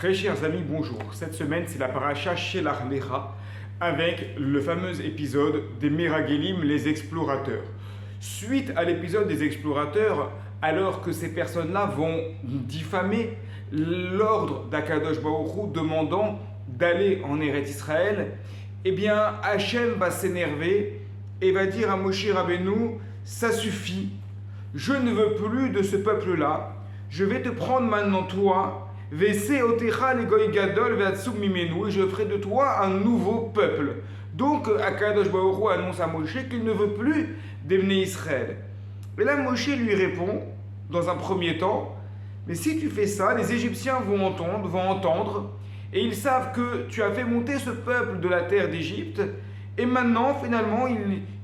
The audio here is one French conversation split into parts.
Très chers amis, bonjour. Cette semaine, c'est la paracha Shelach Lecha avec le fameux épisode des Meragelim, les explorateurs. Suite à l'épisode des explorateurs, alors que ces personnes-là vont diffamer l'ordre d'Akadosh Baruch Hu demandant d'aller en Eretz Israël, eh bien Hachem va s'énerver et va dire à Moshe Rabbeinu, ça suffit, je ne veux plus de ce peuple-là, je vais te prendre maintenant toi, et je ferai de toi un nouveau peuple. Donc Akadosh Baruch Hu annonce à Moshe qu'il ne veut plus d'Ebné Israël. Et là Moshe lui répond, dans un premier temps, mais si tu fais ça, les Égyptiens vont entendre, et ils savent que tu as fait monter ce peuple de la terre d'Égypte, et maintenant, finalement,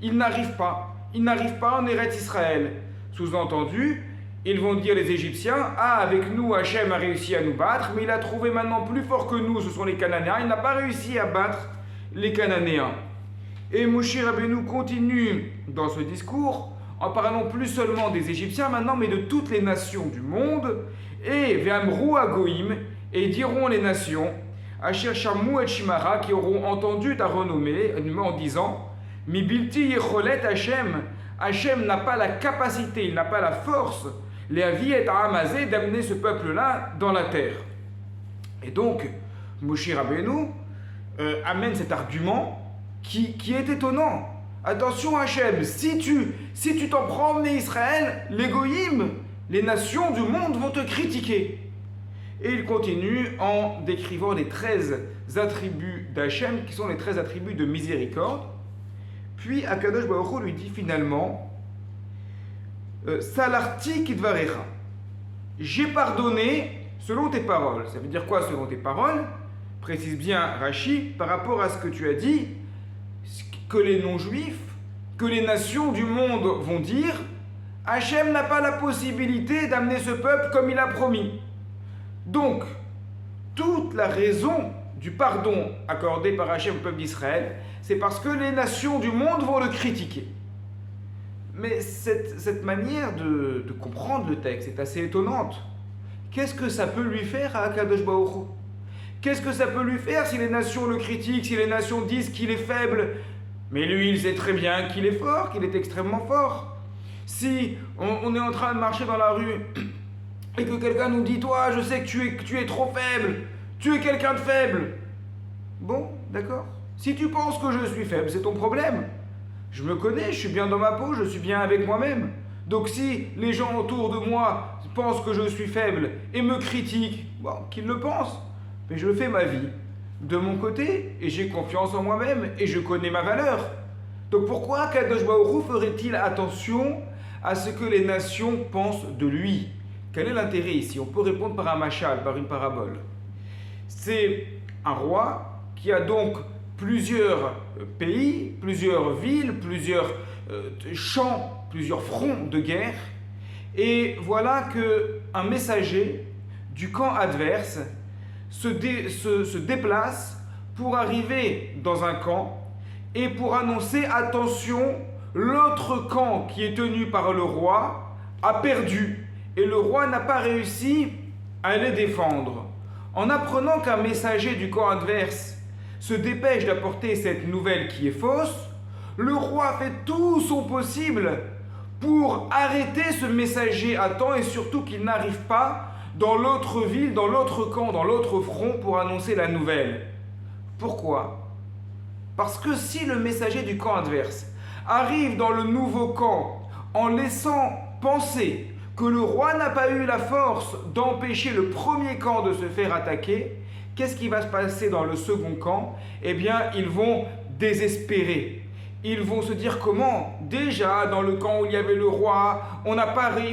ils n'arrivent pas. Ils n'arrivent pas en Eretz Israël. Sous-entendu, ils vont dire les Égyptiens, ah, avec nous, Hachem a réussi à nous battre, mais il a trouvé maintenant plus fort que nous, ce sont les Cananéens. Il n'a pas réussi à battre les Cananéens. Et Moshe Rabbeinu continue dans ce discours, en parlant plus seulement des Égyptiens maintenant, mais de toutes les nations du monde. Et Ve'amru Agoïm, et diront les nations, Asher Shamu et Shimara, qui auront entendu ta renommée en disant, Mi bilti yecholet Hachem, Hachem n'a pas la capacité, il n'a pas la force, les avis et Amazé d'amener ce peuple-là dans la terre. Et donc, Moshe Rabbeinu amène cet argument qui est étonnant. Attention Hachem, si tu t'en prends emmener Israël, les goïms, les nations du monde vont te critiquer. Et il continue en décrivant les 13 attributs d'Hachem, qui sont les 13 attributs de miséricorde. Puis Akadosh Baruch Hu lui dit finalement, Salarti kidvarecha, j'ai pardonné selon tes paroles. Ça veut dire quoi selon tes paroles? Précise bien Rashi, par rapport à ce que tu as dit, que les non-juifs, que les nations du monde vont dire, Hachem n'a pas la possibilité d'amener ce peuple comme il a promis. Donc, toute la raison du pardon accordé par Hachem au peuple d'Israël, c'est parce que les nations du monde vont le critiquer. Mais cette manière de comprendre le texte est assez étonnante. Qu'est-ce que ça peut lui faire à Akadosh Baruch Hu? Qu'est-ce que ça peut lui faire si les nations le critiquent, si les nations disent qu'il est faible? Mais lui, il sait très bien qu'il est fort, qu'il est extrêmement fort. Si on est en train de marcher dans la rue et que quelqu'un nous dit, toi, je sais que tu es trop faible, tu es quelqu'un de faible. Bon, d'accord. Si tu penses que je suis faible, c'est ton problème. Je me connais, je suis bien dans ma peau, je suis bien avec moi-même. Donc si les gens autour de moi pensent que je suis faible et me critiquent, bon, qu'ils le pensent. Mais je fais ma vie de mon côté et j'ai confiance en moi-même et je connais ma valeur. Donc pourquoi Kadosh Baruch Hu ferait-il attention à ce que les nations pensent de lui? Quel est l'intérêt ici? On peut répondre par un machal, par une parabole. C'est un roi qui a donc plusieurs pays, plusieurs villes, plusieurs champs, plusieurs fronts de guerre. Et voilà qu'un messager du camp adverse se déplace pour arriver dans un camp et pour annoncer, attention, l'autre camp qui est tenu par le roi a perdu. Et le roi n'a pas réussi à les défendre. En apprenant qu'un messager du camp adverse se dépêche d'apporter cette nouvelle qui est fausse, le roi fait tout son possible pour arrêter ce messager à temps et surtout qu'il n'arrive pas dans l'autre ville, dans l'autre camp, dans l'autre front pour annoncer la nouvelle. Pourquoi? Parce que si le messager du camp adverse arrive dans le nouveau camp en laissant penser que le roi n'a pas eu la force d'empêcher le premier camp de se faire attaquer, qu'est-ce qui va se passer dans le second camp? Eh bien, ils vont désespérer. Ils vont se dire comment? Déjà, dans le camp où il y avait le roi, ils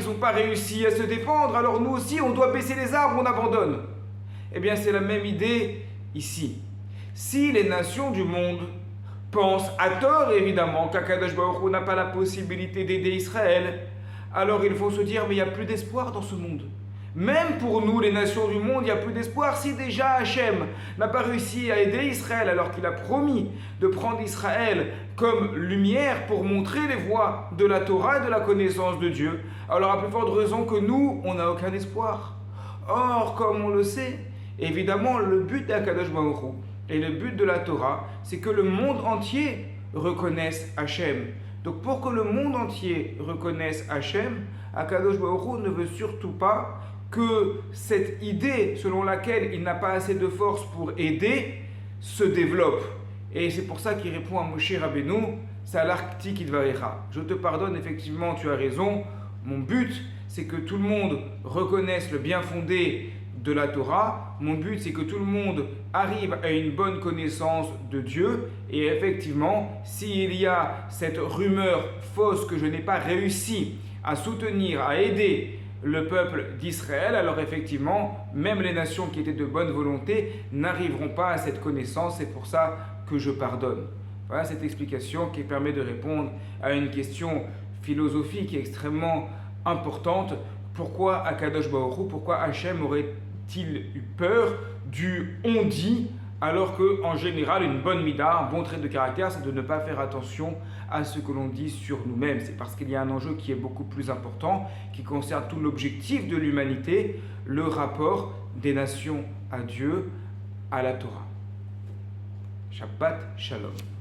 n'ont pas réussi à se défendre, alors nous aussi, on doit baisser les armes, on abandonne. Eh bien, c'est la même idée ici. Si les nations du monde pensent, à tort évidemment, qu'Akadosh Baruch Hu n'a pas la possibilité d'aider Israël, alors il faut se dire, mais il n'y a plus d'espoir dans ce monde. Même pour nous, les nations du monde, il n'y a plus d'espoir. Si déjà Hachem n'a pas réussi à aider Israël alors qu'il a promis de prendre Israël comme lumière pour montrer les voies de la Torah et de la connaissance de Dieu, alors à plus forte raison que nous, on n'a aucun espoir. Or, comme on le sait, Évidemment, le but d'Akadosh Baruch Hu et le but de la Torah, c'est que le monde entier reconnaisse Hachem. Donc pour que le monde entier reconnaisse Hachem, Akadosh Baruch Hu ne veut surtout pas que cette idée selon laquelle il n'a pas assez de force pour aider se développe. Et c'est pour ça qu'il répond à Moshe Rabbeinu, Salarkti Kidvarecha. Je te pardonne, effectivement, tu as raison. Mon but, c'est que tout le monde reconnaisse le bien fondé de la Torah. Mon but, c'est que tout le monde arrive à une bonne connaissance de Dieu. Et effectivement, s'il y a cette rumeur fausse que je n'ai pas réussi à soutenir, à aider le peuple d'Israël, alors effectivement, même les nations qui étaient de bonne volonté n'arriveront pas à cette connaissance. C'est pour ça que je pardonne. Voilà cette explication qui permet de répondre à une question philosophique extrêmement importante. Pourquoi Akadosh Baruch Hu, pourquoi Hachem aurait-il eu peur du on dit, alors qu'en général, une bonne mida, un bon trait de caractère, c'est de ne pas faire attention à ce que l'on dit sur nous-mêmes. C'est parce qu'il y a un enjeu qui est beaucoup plus important, qui concerne tout l'objectif de l'humanité, le rapport des nations à Dieu, à la Torah. Shabbat Shalom.